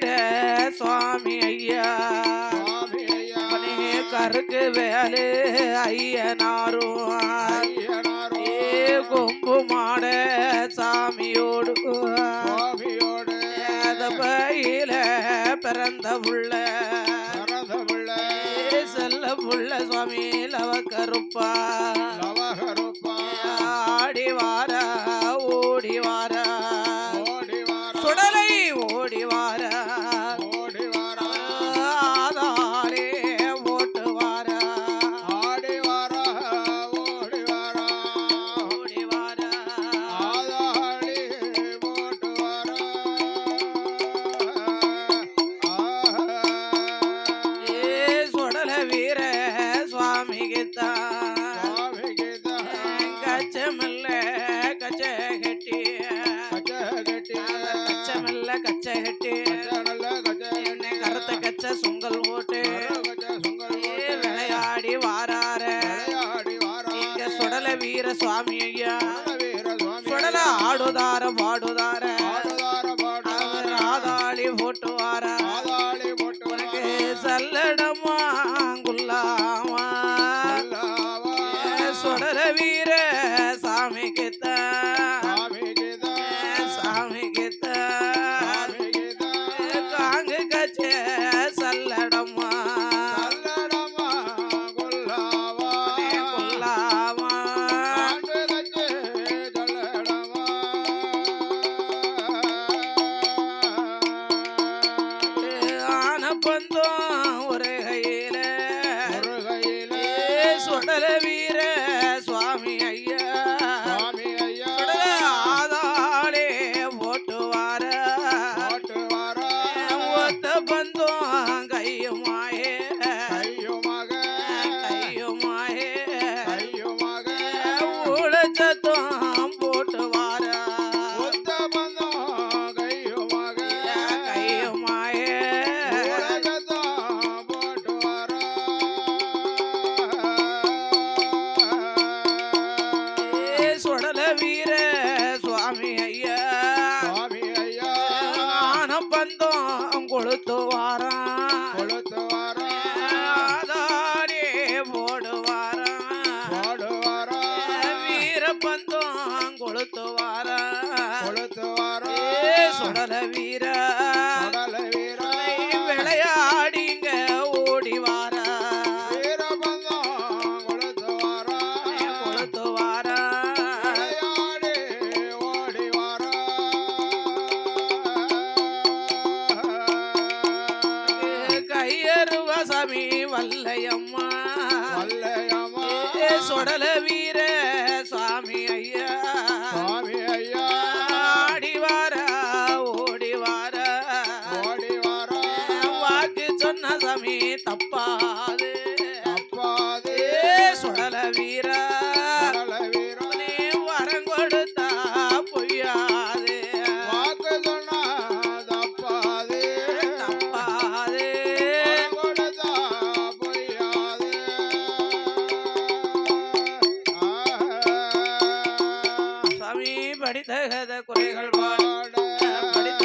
வீர சுவாமி ஐயா கருக்கு வேலு ஐயனாரும் கொம்பு மாட சாமியோடு பையில பிறந்த புள்ள செல்ல புள்ள சுவாமி லவக்கருப்பா ஆடி வாரா ஓடி வாரா சுடலை ஓடி வாரா ஆதாரே ஓட்டு வாரா ஆடி வாரா ஓடி வாரா ஓடி வாரா ஆதாரே ஓட்டு வாரா ஏ சுடல வீர சுவாமி கீதா கச்சமல்ல கச்ச கட்டி கச்சமல்ல கச்ச கட்டி கருத்த கச்ச சுங்கல் ஓட்டு விளையாடி வாரார இங்க சுடல வீர சுவாமி ஐயா சுடல ஆடுதார பாடுதார ஆதாளி போட்டு வாரா உனக்கு சல்லடமா குல்லாமா சுடல வீர சாமி கித்த சாமி கித்த காங்கு கச்ச சல்லடமா குல்லாமா ஆன பந்தம் ஒரு கையில சுடல வீர சுவாமி ஐயா ஆதாளே போட்டு வார ஒத்த பந்தம் கையுமாயே உளச்சத்தம் போட்டு வார கையுமாயே சுடல வீர சுவாமி ஐயா ஆனம் பந்தம் கொளுத்து வாரான் ஆதாரே போடு வாரான் வீர பந்தம் கொளுத்து வாரான் சுடல வீர விளையாடிங்க ஓடி வாரா கொளுத்து வாரா கையருவ சாமி வல்லையம்மா சுடல வீர சாமி ஐயா ஆடி வாரா ஓடி வாரா வாக்கு சொன்ன சாமி தப்பாது சுடல வீரா வரம் கொடுத்தா பொய்யாது தப்பாது சாமி படித்த கதை